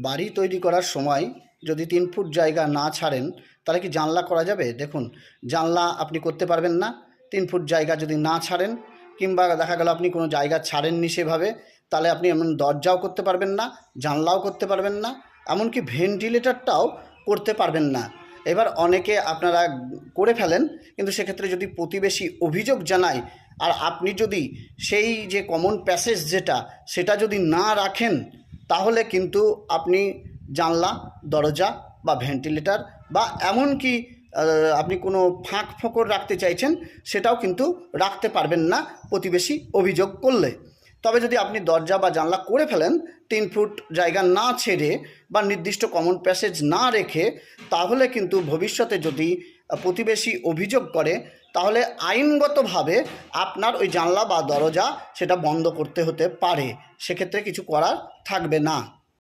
বাড়ি তৈরি করার সময় যদি 3 ফুট জায়গা না ছাড়েন তাহলে কি জানলা করা যাবে? দেখুন, জানলা আপনি করতে পারবেন না 3 ফুট জায়গা যদি না ছাড়েন, কিংবা দেখা গেল আপনি কোনো জায়গা ছাড়েননি সেভাবে, তাহলে আপনি এমন দরজাও করতে পারবেন না, জানলাও করতে পারবেন না, এমনকি ভেন্টিলেটরটাও করতে পারবেন না। এবার অনেকে আপনারা করে ফেলেন, কিন্তু সেক্ষেত্রে যদি প্রতিবেশী অভিযোগ জানায় আর আপনি যদি সেই যে কমন প্যাসেজ সেটা যদি না রাখেন, তাহলে কিন্তু আপনি জানলা, দরজা বা ভেন্টিলেটর বা এমনকি আপনি কোনো ফাঁক ফোকর রাখতে চাইছেন সেটাও কিন্তু রাখতে পারবেন না প্রতিবেশী অভিযোগ করলে। তবে যদি আপনি দরজা বা জানলা করে ফেলেন 3 ফুট জায়গা না ছেড়ে বা নির্দিষ্ট কমন প্যাসেজ না রেখে, তাহলে কিন্তু ভবিষ্যতে যদি প্রতিবেশী অভিযোগ করে, তাহলে আইনগতভাবে আপনার ওই জানলা বা দরজা সেটা বন্ধ করতে হতে পারে। সেক্ষেত্রে কিছু করার থাকবে না।